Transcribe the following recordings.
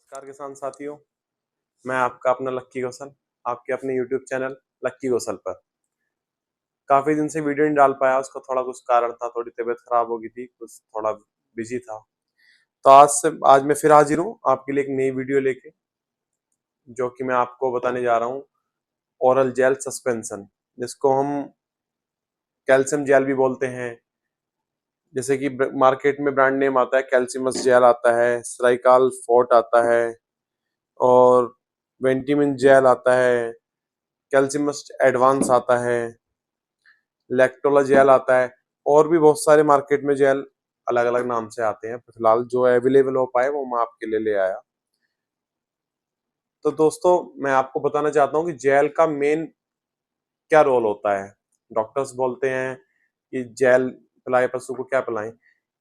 नमस्कार किसान साथियों। मैं आपका अपना लक्की कौशल, आपके अपने यूट्यूब चैनल लक्की कौशल पर काफी दिन से वीडियो नहीं डाल पाया। उसका थोड़ा कुछ कारण था, थोड़ी तबीयत खराब हो गई थी, कुछ थोड़ा बिजी था। तो आज मैं फिर हाजिर हूँ आपके लिए एक नई वीडियो लेके, जो कि मैं आपको बताने जा रहा हूँ ओरल जेल सस्पेंशन, जिसको हम कैल्शियम जेल भी बोलते हैं। जैसे कि मार्केट में ब्रांड नेम आता है, कैल्सिमस जेल आता है, सराइकाल फोर्ट आता है और वेंटिमिन जेल आता है, कैल्सिमस एडवांस आता है, लैक्टोला जेल आता है और भी बहुत सारे मार्केट में जेल अलग अलग नाम से आते हैं। फिलहाल जो अवेलेबल हो पाए वो मैं आपके लिए ले आया। तो दोस्तों, मैं आपको बताना चाहता हूँ कि जेल का मेन क्या रोल होता है। डॉक्टर्स बोलते हैं कि जेल पिलाए पशु को, क्या पिलाएं।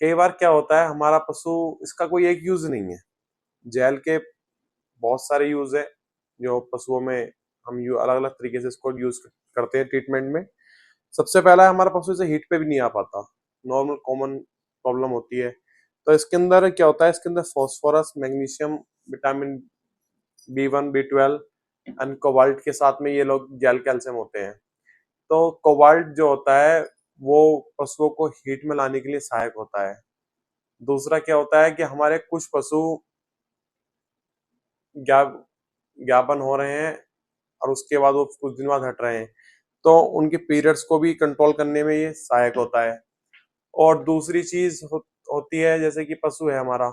कई बार क्या होता है, हमारा पशु, इसका कोई एक यूज नहीं है। जेल के बहुत सारे यूज है जो पशुओं में हम अलग अलग तरीके से इसको यूज करते हैं ट्रीटमेंट में। सबसे पहला है, हमारा पशु इसे हीट पे भी नहीं आ पाता, नॉर्मल कॉमन प्रॉब्लम होती है। तो इसके अंदर क्या होता है, इसके अंदर phosphorus, magnesium, vitamin B1 B12 and cobalt के साथ में ये लोग जेल कैल्शियम होते हैं। तो कोबाल्ट जो होता है वो पशुओं को हीट में लाने के लिए सहायक होता है। दूसरा क्या होता है कि हमारे कुछ पशु ज्ञा ज्ञापन हो रहे हैं और उसके बाद वो कुछ दिन बाद हट रहे हैं, तो उनके पीरियड्स को भी कंट्रोल करने में ये सहायक होता है। और दूसरी चीज होती है, जैसे कि पशु है हमारा,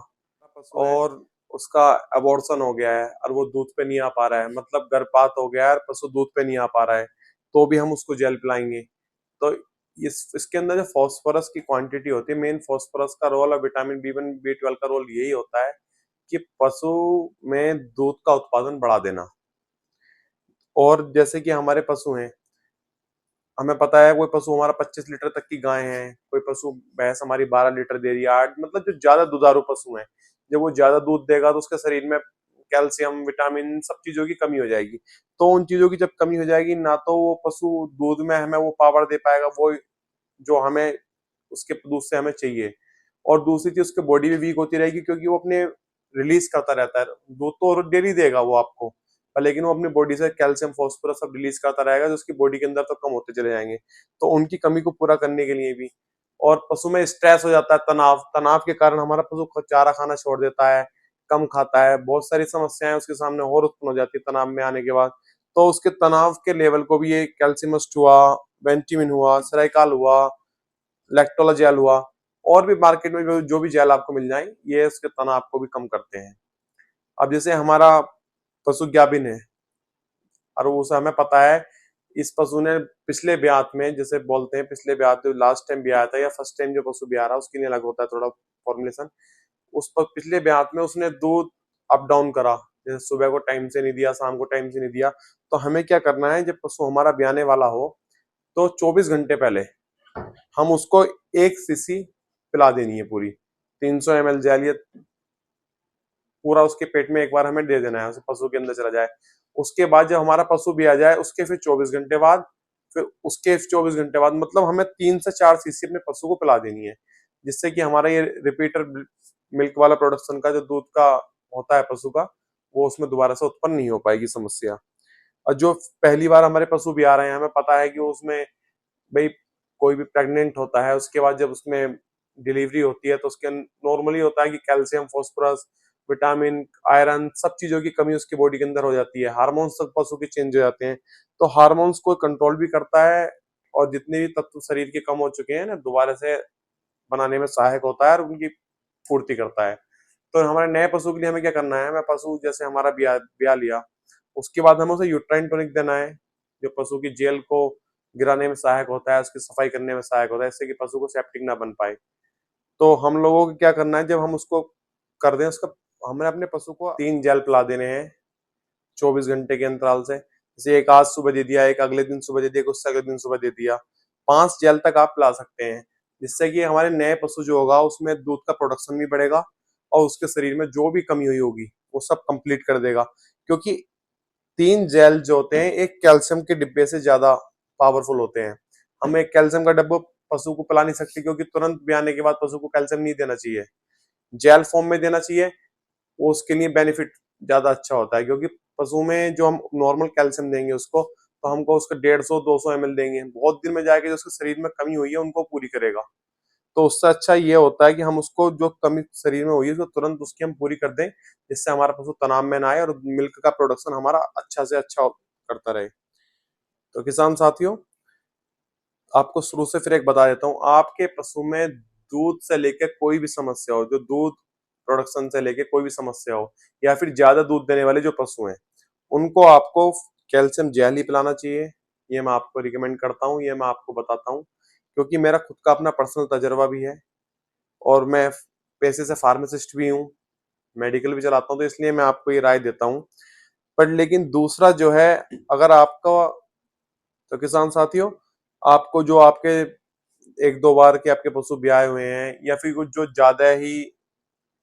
पशु है और उसका अबॉर्शन हो गया है और वो दूध पे नहीं आ पा रहा है, मतलब गर्भपात हो गया है और पशु दूध पे नहीं आ पा रहा है, तो भी हम उसको जेल पिलाएंगे। तो इसके अंदर जो फास्फोरस की क्वांटिटी होती है, मेन फास्फोरस का रोल और विटामिन B1 B12 का रोल यही होता है कि पशु में दूध का उत्पादन बढ़ा देना। और जैसे कि हमारे पशु हैं, हमें पता है कोई पशु हमारा 25 लीटर तक की गाय है, कोई पशु भैंस हमारी 12 लीटर दे रही है, 8, मतलब जो ज्यादा दुधारू पशु हैं, जब वो ज्यादा दूध देगा तो उसके शरीर में कैल्शियम, विटामिन, सब चीजों की कमी हो जाएगी। तो उन चीजों की जब कमी हो जाएगी ना, तो वो पशु दूध में हमें वो पावर दे पाएगा, वो जो हमें उसके दूध से हमें चाहिए। और दूसरी चीज, उसकी बॉडी भी वीक होती रहेगी, क्योंकि वो अपने रिलीज करता रहता है दूध, तो डेली देगा वो आपको, पर लेकिन वो अपनी बॉडी से कैल्शियम, फास्फोरस सब रिलीज करता रहेगा, जो उसकी बॉडी के अंदर तो कम होते चले जाएंगे। तो उनकी कमी को पूरा करने के लिए भी, और पशु में स्ट्रेस हो जाता है, तनाव तनाव के कारण हमारा पशु चारा खाना छोड़ देता है, कम खाता है, बहुत सारी समस्याएं उसके सामने और उत्पन्न हो जाती है तनाव में आने के बाद। तो उसके तनाव के लेवल को भी ये कैल्सिमस्ट हुआ, वेंटिमिन हुआ, सराइकाल हुआ, लैक्टोला जेल हुआ, और भी मार्केट में जो भी जेल आपको मिल जाए, ये उसके तनाव को भी कम करते हैं। अब जैसे हमारा पशु ज्ञाबिन है, और उसे हमें पता है इस पशु ने पिछले ब्यात में, जैसे बोलते हैं पिछले ब्यात, जो लास्ट टाइम ब्याया था या फर्स्ट टाइम जो पशु ब्याह रहा है उसके लिए अलग होता है थोड़ा फॉर्मुलेशन। उस पर पिछले ब्यात में उसने दूध अप डाउन करा, जैसे सुबह को टाइम से नहीं दिया, शाम को टाइम से नहीं दिया। तो हमें क्या करना है, जब पशु हमारा ब्याने वाला हो तो 24 घंटे पहले हम उसको 1 सीसी पिला देनी है पूरी, 300 ml जेल, ये पूरा उसके पेट में एक बार हमें दे देना है, उसे पशु के अंदर चला जाए। उसके बाद जब हमारा पशु भी आ जाए, उसके फिर 24 घंटे बाद, फिर उसके 24 घंटे बाद, मतलब हमें 3 से 4 सीसी अपने पशु को पिला देनी है, जिससे कि हमारा ये रिपीटर मिल्क वाला प्रोडक्शन का जो दूध का होता है पशु का, वो उसमें दोबारा से उत्पन्न नहीं हो पाएगी समस्या। और जो पहली बार हमारे पशु भी आ रहे हैं, हमें पता है कि उसमें भाई कोई भी प्रेग्नेंट होता है, उसके बाद जब उसमें डिलीवरी होती है तो उसके नॉर्मली होता है कि कैल्शियम, फास्फोरस, विटामिन, आयरन, सब चीजों की कमी उसकी बॉडी के अंदर हो जाती है, हार्मोन्स तक पशु के चेंज हो जाते हैं। तो हार्मोन्स को कंट्रोल भी करता है, और जितने भी तत्व शरीर के कम हो चुके हैं ना, दोबारा से बनाने में सहायक होता है और उनकी पूर्ति करता है। तो हमारे नए पशु के लिए हमें क्या करना है, हमें पशु जैसे हमारा ब्याह ब्याह लिया, उसके बाद हमें उसे यूट्राइन टॉनिक देना है, जो पशु की जेल को गिराने में सहायक होता है, उसकी सफाई करने में सहायक होता है, इससे कि पशु को सेप्टिक ना बन पाए। तो हम लोगों को क्या करना है, जब हम उसको कर दें, उसका हमें अपने पशु को 3 जेल पिला देने हैं 24 घंटे के अंतराल से। जैसे एक आज सुबह दे दिया, एक अगले दिन सुबह दे दिया, उससे अगले दिन सुबह दे दिया, 5 जेल तक आप पिला सकते हैं, जिससे कि हमारे नए पशु जो होगा उसमें दूध का प्रोडक्शन भी बढ़ेगा, और उसके शरीर में जो भी कमी हुई होगी वो सब कंप्लीट कर देगा। क्योंकि 3 जेल जो होते हैं एक कैल्शियम के डिब्बे से ज्यादा पावरफुल होते हैं। हम एक कैल्शियम का डब्बा पशु को पिला नहीं सकते, क्योंकि तुरंत ब्याने के बाद पशु को कैल्शियम नहीं देना चाहिए, जेल फॉर्म में देना चाहिए, वो उसके लिए बेनिफिट ज्यादा अच्छा होता है, क्योंकि पशु में जो हम नॉर्मल कैल्शियम देंगे उसको, तो हमको उसका 150-200 ml देंगे, बहुत दिन में जाके जो उसके शरीर में कमी हुई है उनको पूरी करेगा। तो उससे अच्छा ये होता है कि हम उसको जो कमी शरीर में हुई है उसको तुरंत उसकी हम पूरी कर दें, जिससे हमारा पशु तनाव में ना आए और मिल्क का प्रोडक्शन हमारा अच्छा से अच्छा करता रहे। तो किसान साथियों, आपको शुरू से फिर एक बता देता हूँ, आपके पशु में दूध से लेके कोई भी समस्या हो, जो दूध प्रोडक्शन से लेके कोई भी समस्या हो, या फिर ज्यादा दूध देने वाले जो पशु हैं, उनको आपको कैल्शियम जेल ही पिलाना चाहिए। ये मैं आपको रिकमेंड करता हूँ, ये मैं आपको बताता हूँ, क्योंकि मेरा खुद का अपना पर्सनल तजर्बा भी है और मैं पेशे से फार्मासिस्ट भी हूँ, मेडिकल भी चलाता हूँ, तो इसलिए मैं आपको ये राय देता हूँ। पर लेकिन दूसरा जो है, अगर आपका, तो किसान साथियों, आपको जो आपके 1-2 बार के आपके पशु ब्याए हुए हैं, या फिर कुछ जो ज्यादा ही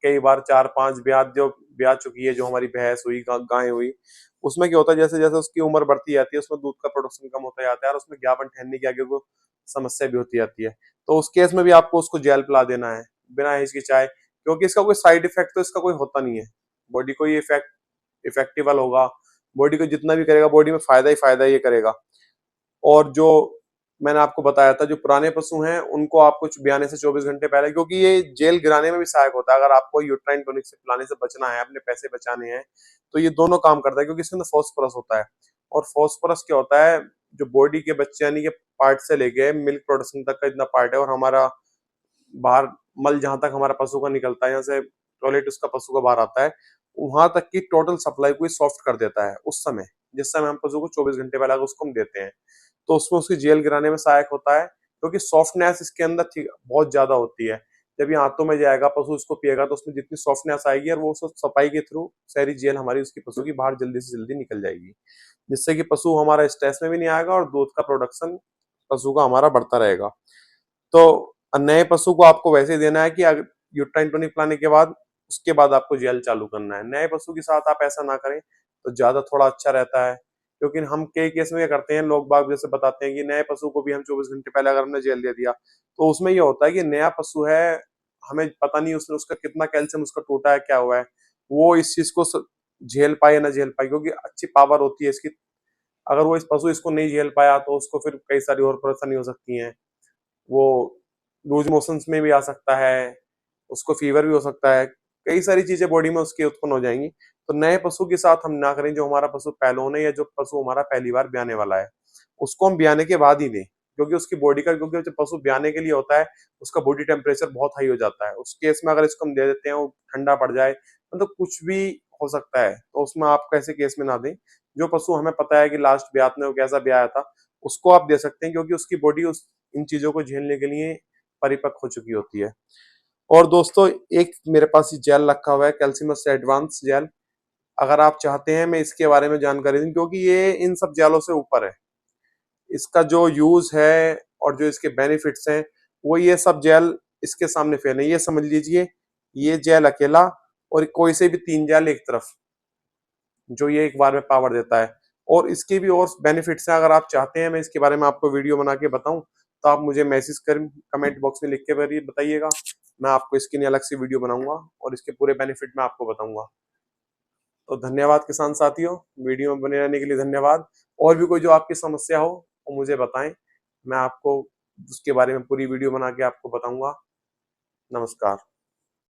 कई बार 4-5 ब्याह चुकी है, जो हमारी भैंस हुई, गाय हुई, उसमें क्या होता है, जैसे जैसे उसकी उम्र बढ़ती जाती है उसमें दूध का प्रोडक्शन कम होता जाता है और उसमें ज्ञापन ठहरने की आगे को समस्या भी होती जाती है। तो उस केस में भी आपको उसको जेल पिला देना है बिना हिचकिचाए, क्योंकि इसका कोई साइड इफेक्ट तो इसका कोई होता नहीं है। बॉडी को ये इफेक्टिवल होगा, बॉडी को जितना भी करेगा बॉडी में फायदा ही फायदा ये करेगा। और जो मैंने आपको बताया था, जो पुराने पशु हैं उनको आपको ब्याने से 24 घंटे पहले, क्योंकि ये जेल गिराने में भी सहायक होता है। अगर आपको यूट्राइन टॉनिक से पिलाने से बचना है, अपने पैसे बचाने हैं, तो ये दोनों काम करता है, क्योंकि इसके अंदर फॉस्फोरस होता है। और फॉस्फोरस क्या होता है, जो बॉडी के बच्चे यानी कि पार्ट से लेके मिल्क प्रोडक्शन तक का इतना पार्ट है, और हमारा बाहर मल जहां तक हमारा पशु का निकलता है, यहाँ से टॉयलेट उसका पशु का बाहर आता है, वहां तक की टोटल सप्लाई को सॉफ्ट कर देता है उस समय, जिस समय हम पशु को 24 घंटे पहले उसको हम देते हैं। तो उसमें उसकी जेल गिराने में सहायक होता है, क्योंकि सॉफ्टनेस इसके अंदर बहुत ज्यादा होती है। जब ये हाथों में जाएगा, पशु इसको पिएगा, तो उसमें जितनी सॉफ्टनेस आएगी और वो उसको सफाई के थ्रू सारी जेल हमारी उसकी पशु की बाहर जल्दी से जल्दी निकल जाएगी, जिससे कि पशु हमारा स्ट्रेस में भी नहीं आएगा और दूध का प्रोडक्शन पशु का हमारा बढ़ता रहेगा। तो नए पशु को आपको वैसे ही देना है कि यूट्राइन टॉनिक पिलाने के बाद उसके बाद आपको जेल चालू करना है। नए पशु के साथ आप ऐसा ना करें तो ज्यादा थोड़ा अच्छा रहता है, क्योंकि हम कई केस में क्या करते हैं, लोग बाग जैसे बताते हैं कि नए पशु को भी हम 24 घंटे पहले अगर हमने जेल दे दिया, तो उसमें ये होता है कि नया पशु है, हमें पता नहीं उसने उसका कितना कैल्शियम उसका टूटा है, क्या हुआ है, वो इस चीज को झेल पाए या ना झेल पाए, क्योंकि अच्छी पावर होती है इसकी। अगर वो इस पशु इसको नहीं झेल पाया तो उसको फिर कई सारी और परेशानी हो सकती है। वो लूज मोशंस में भी आ सकता है, उसको फीवर भी हो सकता है, कई सारी चीजें बॉडी में उसकी उत्पन्न हो जाएंगी। तो नए पशु के साथ हम ना करें, जो हमारा पशु पहलौन है या जो पशु हमारा पहली बार ब्याने वाला है, उसको हम ब्याने के बाद ही दें, क्योंकि उसकी बॉडी का, क्योंकि जब पशु ब्याने के लिए होता है उसका बॉडी टेम्परेचर बहुत हाई हो जाता है। उस केस में अगर इसको हम दे देते हैं, वो ठंडा पड़ जाए, मतलब कुछ भी हो सकता है, तो उसमें आप कैसे केस में ना दें। जो पशु हमें पता है कि लास्ट ब्यात में वो कैसा ब्याया था, उसको आप दे सकते हैं, क्योंकि उसकी बॉडी उस इन चीजों को झेलने के लिए परिपक्व हो चुकी होती है। और दोस्तों, एक मेरे पास ये जेल रखा हुआ है, कैल्सिमस एडवांस जेल। अगर आप चाहते हैं मैं इसके बारे में जानकारी दूं, क्योंकि ये इन सब जेलों से ऊपर है, इसका जो यूज है और जो इसके बेनिफिट्स हैं, वो ये सब जेल इसके सामने फेल है। ये समझ लीजिए, ये जेल अकेला और कोई से भी 3 जेल एक तरफ, जो ये एक बार में पावर देता है। और इसके भी और बेनिफिट्स हैं, अगर आप चाहते हैं मैं इसके बारे में आपको वीडियो बना के बताऊं, तो आप मुझे मैसेज कर कमेंट बॉक्स में लिख के बताइएगा, मैं आपको इसके लिए अलग से वीडियो बनाऊंगा और इसके पूरे बेनिफिट मैं आपको बताऊंगा। तो धन्यवाद किसान साथियों, वीडियो में बने रहने के लिए धन्यवाद। और भी कोई जो आपकी समस्या हो वो मुझे बताएं, मैं आपको उसके बारे में पूरी वीडियो बना के आपको बताऊंगा। नमस्कार।